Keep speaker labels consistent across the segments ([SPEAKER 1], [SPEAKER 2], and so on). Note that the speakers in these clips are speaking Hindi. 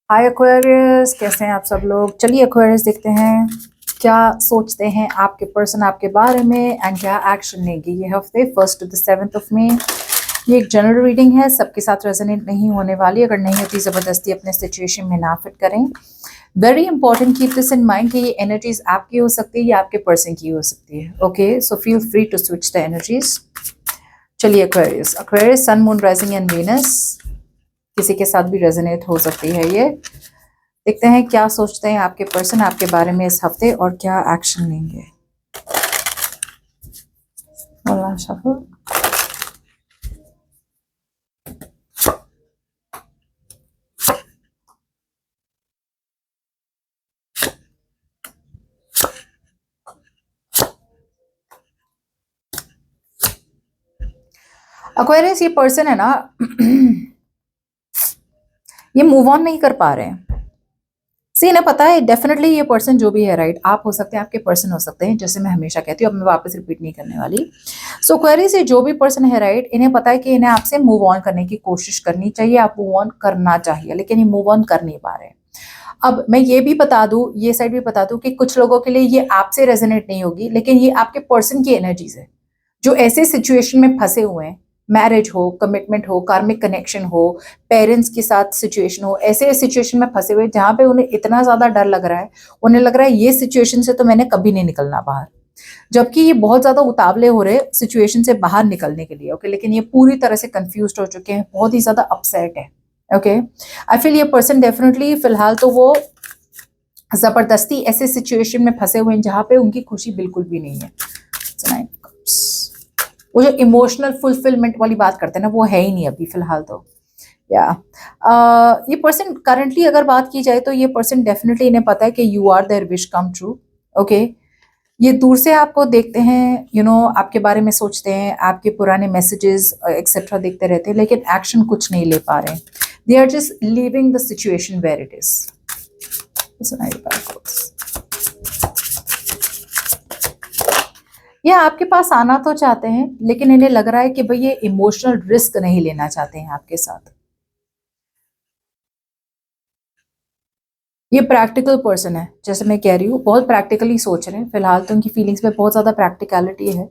[SPEAKER 1] हाय एक्वेरियस, कैसे हैं आप सब लोग। चलिए एक्वेरियस देखते हैं क्या सोचते हैं आपके पर्सन आपके बारे में एंड क्या एक्शन लेंगे ये हफ्ते 1 to 7 मई। ये एक जनरल रीडिंग है, सबके साथ रेजोनेट नहीं होने वाली। अगर नहीं होती ज़बरदस्ती अपने सिचुएशन में ना फिट करें। Very important, keep this in mind कि ये एनर्जीज आपकी हो सकती है या आपके पर्सन की हो सकती है। Okay, so feel free to switch the energies. चलिए Aquarius, Aquarius sun moon rising and Venus किसी के साथ भी रेजोनेट हो सकती है ये। देखते हैं क्या सोचते हैं आपके पर्सन आपके बारे में इस हफ्ते और क्या एक्शन लेंगे। शफल। एक्वेरियस, ये पर्सन है ना ये मूव ऑन नहीं कर पा रहे हैं। सी इन्हें पता है डेफिनेटली ये पर्सन जो भी है, राइट, आप हो सकते हैं, आपके पर्सन हो सकते हैं, जैसे मैं हमेशा कहती हूँ, अब मैं वापस रिपीट नहीं करने वाली। सो क्वेरी से जो भी पर्सन है, राइट, इन्हें पता है कि इन्हें आपसे मूव ऑन करने की कोशिश करनी चाहिए, आप मूव ऑन करना चाहिए, लेकिन ये मूव ऑन कर नहीं पा रहे हैं। अब मैं ये भी बता दूं, ये साइड भी बता दूं कि कुछ लोगों के लिए ये आपसे रेजोनेट नहीं होगी, लेकिन ये आपके पर्सन की एनर्जीज है जो ऐसे सिचुएशन में फंसे हुए हैं। मैरिज हो, कमिटमेंट हो, कार्मिक कनेक्शन हो, पेरेंट्स के साथ सिचुएशन हो, ऐसे सिचुएशन में फंसे हुए जहां पे उन्हें इतना ज्यादा डर लग रहा है, उन्हें लग रहा है ये सिचुएशन से तो मैंने कभी नहीं निकलना बाहर, जबकि ये बहुत ज्यादा उतावले हो रहे सिचुएशन से बाहर निकलने के लिए। ओके, लेकिन ये पूरी तरह से कंफ्यूज हो चुके हैं, बहुत ही ज्यादा अपसेट है। ओके, आई फील ये पर्सन डेफिनेटली फिलहाल तो वो जबरदस्ती ऐसे सिचुएशन में फंसे हुए हैं जहां पे उनकी खुशी बिल्कुल भी नहीं है। वो जो इमोशनल फुलफिलमेंट वाली बात करते हैं ना, वो है ही नहीं अभी फिलहाल तो। या ये पर्सन करंटली अगर बात की जाए तो ये पर्सन डेफिनेटली इन्हें पता है कि you are their wish come true. Okay, ये दूर से आपको देखते हैं, आपके बारे में सोचते हैं, आपके पुराने मैसेजेस एक्सेट्रा देखते रहते हैं, लेकिन एक्शन कुछ नहीं ले पा रहे हैं। They are just leaving the situation where it is. ये आपके पास आना तो चाहते हैं, लेकिन इन्हें लग रहा है कि भाई ये इमोशनल रिस्क नहीं लेना चाहते हैं आपके साथ। ये प्रैक्टिकल पर्सन है, जैसे मैं कह रही हूँ, बहुत प्रैक्टिकली सोच रहे हैं फिलहाल तो। उनकी फीलिंग्स में बहुत ज्यादा प्रैक्टिकलिटी है।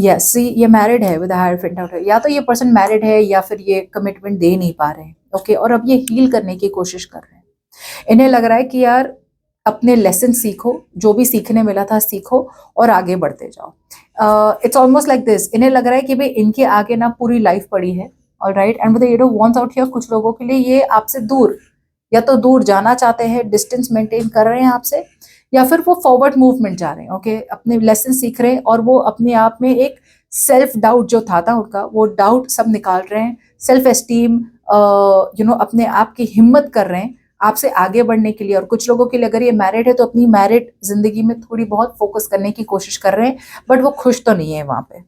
[SPEAKER 1] यस, ये मैरिड है विद हायर फिट आउट है, या तो ये पर्सन मैरिड है या फिर ये कमिटमेंट दे नहीं पा रहे हैं। ओके, और अब ये हील करने की कोशिश कर रहे हैं। इन्हें लग रहा है कि यार अपने लेसन सीखो, जो भी सीखने मिला था सीखो और आगे बढ़ते जाओ। इट्स ऑलमोस्ट लाइक दिस, इन्हें लग रहा है कि भाई इनके आगे ना पूरी लाइफ पड़ी है। Alright, and with wants out here, कुछ लोगों के लिए ये आपसे दूर, या तो दूर जाना चाहते हैं, डिस्टेंस मेंटेन कर रहे हैं आपसे, या फिर वो फॉरवर्ड मूवमेंट जा रहे हैं। ओके, अपने लेसन सीख रहे हैं और वो अपने आप में एक सेल्फ डाउट जो था उनका, वो डाउट सब निकाल रहे हैं। सेल्फ एस्टीम, अपने आप की हिम्मत कर रहे हैं आपसे आगे बढ़ने के लिए। और कुछ लोगों के लिए अगर ये मैरिड है तो अपनी मैरिड जिंदगी में थोड़ी बहुत फोकस करने की कोशिश कर रहे हैं, बट वो खुश तो नहीं है वहां पे।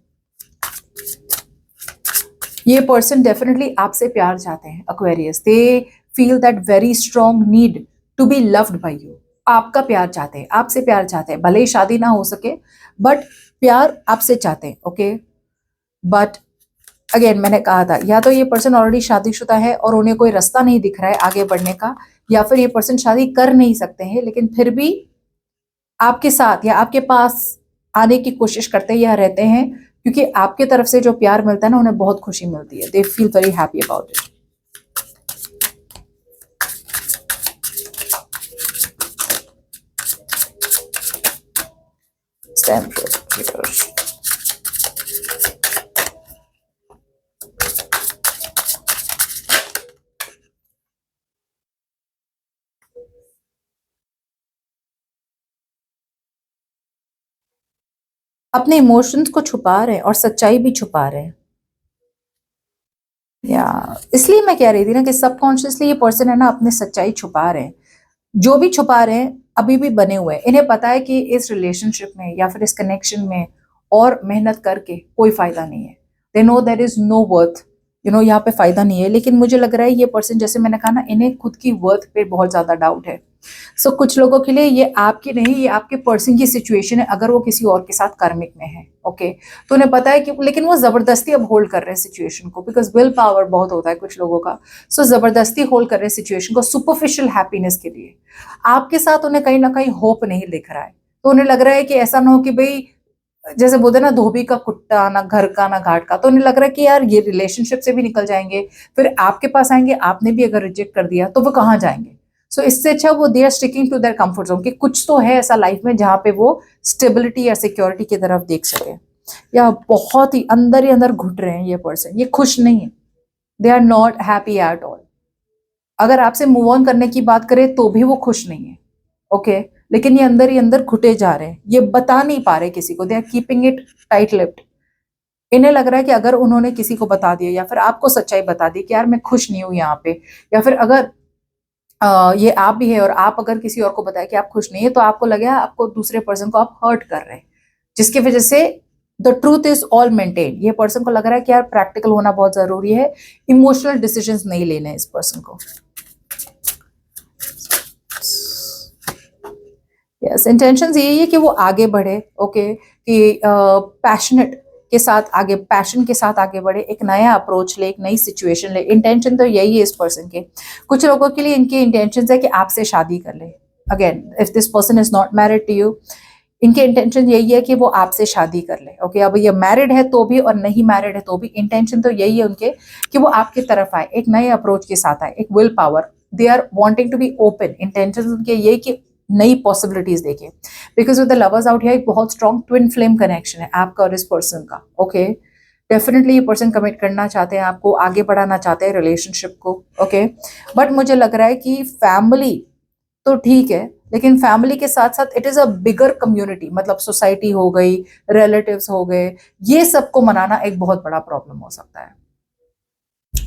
[SPEAKER 1] ये पर्सन डेफिनेटली आपसे प्यार चाहते हैं Aquarius. They feel that very strong need to be loved by you. आपका प्यार चाहते हैं, आपसे प्यार चाहते हैं, भले ही शादी ना हो सके, बट प्यार आपसे चाहते हैं। ओके, बट अगेन मैंने कहा था, या तो ये पर्सन ऑलरेडी शादीशुदा है और उन्हें कोई रास्ता नहीं दिख रहा है आगे बढ़ने का, या फिर ये पर्सन शादी कर नहीं सकते हैं, लेकिन फिर भी आपके साथ या आपके पास आने की कोशिश करते या रहते हैं, क्योंकि आपके तरफ से जो प्यार मिलता है ना, उन्हें बहुत खुशी मिलती है। They feel very happy about it. अपने इमोशंस को छुपा रहे हैं और सच्चाई भी छुपा रहे हैं। या इसलिए मैं कह रही थी ना कि सबकॉन्शियसली ये पर्सन है ना अपने सच्चाई छुपा रहे हैं। जो भी छुपा रहे हैं अभी भी बने हुए हैं। इन्हें पता है कि इस रिलेशनशिप में या फिर इस कनेक्शन में और मेहनत करके कोई फायदा नहीं है। They know there is no worth यहाँ पे फायदा नहीं है। लेकिन मुझे लग रहा है ये पर्सन, जैसे मैंने कहा ना, इन्हें खुद की वर्थ पे बहुत ज्यादा डाउट है। सो कुछ लोगों के लिए ये आपकी नहीं, ये आपके पर्सन की सिचुएशन है, अगर वो किसी और के साथ कार्मिक में है। ओके, तो उन्हें पता है कि, लेकिन वो जबरदस्ती अब होल्ड कर रहे हैं सिचुएशन को, बिकॉज विल पावर बहुत होता है कुछ लोगों का। सो जबरदस्ती होल्ड कर रहे हैं सिचुएशन को सुपरफिशियल हैप्पीनेस के लिए। आपके साथ उन्हें कहीं ना कहीं होप नहीं दिख रहा है, तो उन्हें लग रहा है कि ऐसा ना हो कि भाई, जैसे बोलते ना, धोबी का कुत्ता, ना घर का ना घाट का। तो उन्हें लग रहा है कि यार ये रिलेशनशिप से भी निकल जाएंगे, फिर आपके पास आएंगे, आपने भी अगर रिजेक्ट कर दिया तो वो कहाँ जाएंगे। सो इससे अच्छा वो they are sticking to their comfort zone, कि कुछ तो है ऐसा लाइफ में जहां पे वो स्टेबिलिटी या सिक्योरिटी की तरफ देख सके। या बहुत ही अंदर घुट रहे हैं ये पर्सन, ये खुश नहीं है, they are not happy at all. अगर आपसे मूव ऑन करने की बात करें तो भी वो खुश नहीं है। ओके, लेकिन ये अंदर ही अंदर घुटे जा रहे हैं, ये बता नहीं पा रहे किसी को, they are keeping it tight lipped. इन्हें लग रहा है कि अगर उन्होंने किसी को बता दिया या फिर आपको सच्चाई बता दी कि यार मैं खुश नहीं हूं यहाँ पे, या फिर अगर ये आप भी है और आप अगर किसी और को बताया कि आप खुश नहीं है, तो आपको लगे आपको दूसरे पर्सन को आप हर्ट कर रहे हैं, जिसकी वजह से the truth is all maintain. ये पर्सन को लग रहा है कि यार प्रैक्टिकल होना बहुत जरूरी है, इमोशनल डिसीजंस नहीं लेने हैं इस पर्सन को। यस, इंटेंशंस यही है कि वो आगे बढ़े। ओके, कि पैशनेट के साथ आगे, पैशन के साथ आगे बढ़े, एक नया अप्रोच ले, एक नई सिचुएशन ले। इंटेंशन तो यही है इस पर्सन के। कुछ लोगों के लिए इनके इंटेंशन है कि आपसे शादी कर ले। Again, if this person is not married to you, इनके इंटेंशन यही है कि वो आपसे शादी कर ले। ओके, अब ये मैरिड है तो भी और नहीं मैरिड है तो भी इंटेंशन तो यही है उनके कि वो आपकी तरफ आए, एक नए अप्रोच के साथ आए, एक will power. They are wanting to be open. Intention उनके यही कि नई पॉसिबिलिटीज देखें, because with the lovers out here एक बहुत स्ट्रॉन्ग ट्विन फ्लेम कनेक्शन है आपका और इस पर्सन का। ओके, डेफिनेटली ये पर्सन कमिट करना चाहते हैं, आपको आगे बढ़ाना चाहते हैं रिलेशनशिप को। ओके, बट मुझे लग रहा है कि फैमिली तो ठीक है, लेकिन फैमिली के साथ साथ it is a bigger community, मतलब सोसाइटी हो गई, रिलेटिव्स हो गए, ये सबको मनाना एक बहुत बड़ा प्रॉब्लम हो सकता है।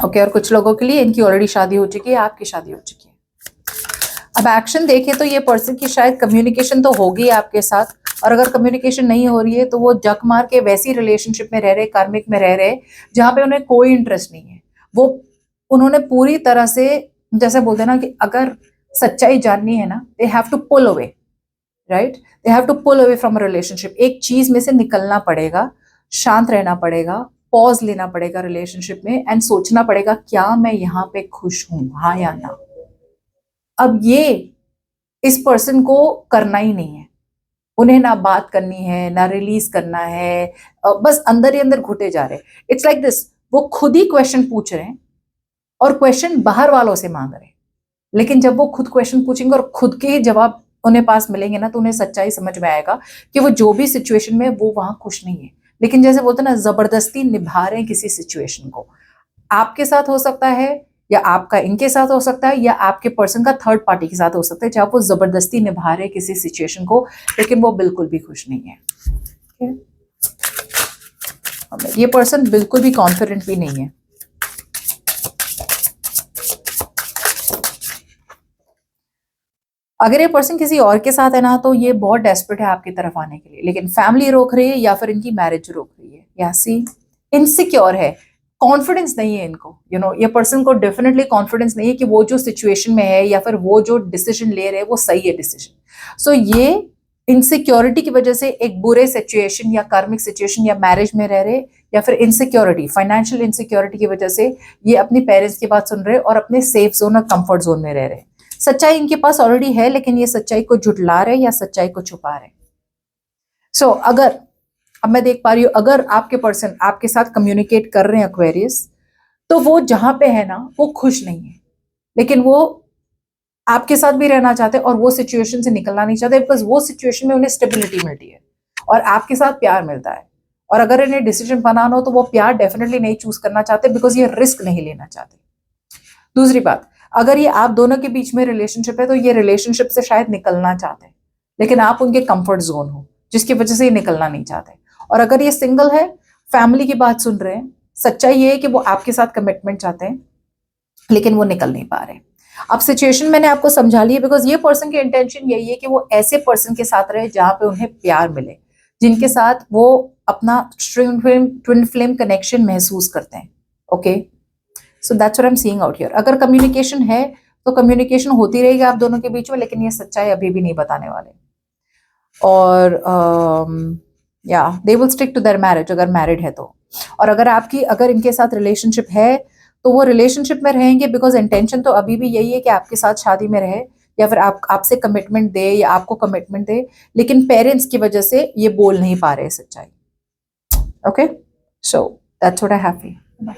[SPEAKER 1] ओके, और कुछ लोगों के लिए इनकी ऑलरेडी शादी हो चुकी है, आपकी शादी हो चुकी है। अब एक्शन देखें तो ये पर्सन की शायद कम्युनिकेशन तो होगी आपके साथ, और अगर कम्युनिकेशन नहीं हो रही है तो वो जक मार के वैसी रिलेशनशिप में रह रहे, कार्मिक में रह रहे, जहां पे उन्हें कोई इंटरेस्ट नहीं है। वो उन्होंने पूरी तरह से, जैसे बोलते हैं ना कि अगर सच्चाई जाननी है ना, they have to pull away, right, they have to pull away from a relationship. एक चीज में से निकलना पड़ेगा, शांत रहना पड़ेगा, पॉज लेना पड़ेगा रिलेशनशिप में, एंड सोचना पड़ेगा क्या मैं यहाँ पे खुश हूं, हाँ या ना। अब ये इस पर्सन को करना ही नहीं है, उन्हें ना बात करनी है, ना रिलीज करना है, बस अंदर ही अंदर घुटे जा रहे। इट्स लाइक दिस, वो खुद ही क्वेश्चन पूछ रहे हैं और क्वेश्चन बाहर वालों से मांग रहे हैं, लेकिन जब वो खुद क्वेश्चन पूछेंगे और खुद के ही जवाब उन्हें पास मिलेंगे ना, तो उन्हें सच्चाई समझ में आएगा कि वो जो भी सिचुएशन में वो वहां खुश नहीं है। लेकिन जैसे बोलते हैं ना, जबरदस्ती निभा रहे हैं किसी सिचुएशन को। आपके साथ हो सकता है, या आपका इनके साथ हो सकता है, या आपके पर्सन का थर्ड पार्टी के साथ हो सकता है, जहां वो जबरदस्ती निभा रहे किसी सिचुएशन को, लेकिन वो बिल्कुल भी खुश नहीं है। ये पर्सन बिल्कुल भी कॉन्फिडेंट भी नहीं है। अगर ये पर्सन किसी और के साथ है ना, तो ये बहुत डेस्परेट है आपकी तरफ आने के लिए, लेकिन फैमिली रोक रही है या फिर इनकी मैरिज रोक रही है, या सी इनसिक्योर है, कॉन्फिडेंस नहीं है इनको। ये पर्सन को डेफिनेटली कॉन्फिडेंस नहीं है कि वो जो सिचुएशन में है या फिर वो जो डिसीजन ले रहे हैं वो सही है डिसीजन। सो ये इनसिक्योरिटी की वजह से एक बुरे सिचुएशन या कार्मिक सिचुएशन या मैरिज में रह रहे, या फिर इनसिक्योरिटी, फाइनेंशियल इनसिक्योरिटी की वजह से ये अपनी पेरेंट्स की बात सुन रहे और अपने सेफ जोन और कंफर्ट जोन में रह रहे। सच्चाई इनके पास ऑलरेडी है, लेकिन ये सच्चाई को झुठला रहे या सच्चाई को छुपा रहे। सो अगर, अब मैं देख पा रही हूं, अगर आपके पर्सन आपके साथ कम्युनिकेट कर रहे हैं एक्वेरियस, तो वो जहां पे है ना वो खुश नहीं है, लेकिन वो आपके साथ भी रहना चाहते हैं और वो सिचुएशन से निकलना नहीं चाहते, बिकॉज वो सिचुएशन में उन्हें स्टेबिलिटी मिलती है और आपके साथ प्यार मिलता है। और अगर इन्हें डिसीजन बनाना हो तो वो प्यार डेफिनेटली नहीं चूज करना चाहते, बिकॉज ये रिस्क नहीं लेना चाहते। दूसरी बात, अगर ये आप दोनों के बीच में रिलेशनशिप है तो ये रिलेशनशिप से शायद निकलना चाहते हैं, लेकिन आप उनके कंफर्ट जोन हो, जिसकी वजह से ये निकलना नहीं चाहते। और अगर ये सिंगल है, फैमिली की बात सुन रहे हैं, सच्चाई ये है कि वो आपके साथ कमिटमेंट चाहते हैं, लेकिन वो निकल नहीं पा रहे। अब सिचुएशन मैंने आपको समझा ली है, बिकॉज ये पर्सन की इंटेंशन यही है कि वो ऐसे पर्सन के साथ रहे जहां पे उन्हें प्यार मिले, जिनके साथ वो अपना ट्विन फ्लेम कनेक्शन महसूस करते हैं। Okay, so that's what I am seeing out here. अगर कम्युनिकेशन है तो कम्युनिकेशन होती रहेगी आप दोनों के बीच में, लेकिन ये सच्चाई अभी भी नहीं बताने वाले। और या they will stick to their marriage अगर मैरिड है तो। और अगर इनके साथ रिलेशनशिप है तो वो रिलेशनशिप में रहेंगे बिकॉज इंटेंशन तो अभी भी यही है कि आपके साथ शादी में रहे, या फिर आपसे कमिटमेंट दे या आपको कमिटमेंट दे, लेकिन पेरेंट्स की वजह से ये बोल नहीं पा रहे सच्चाई। Okay, so that's what I have for you.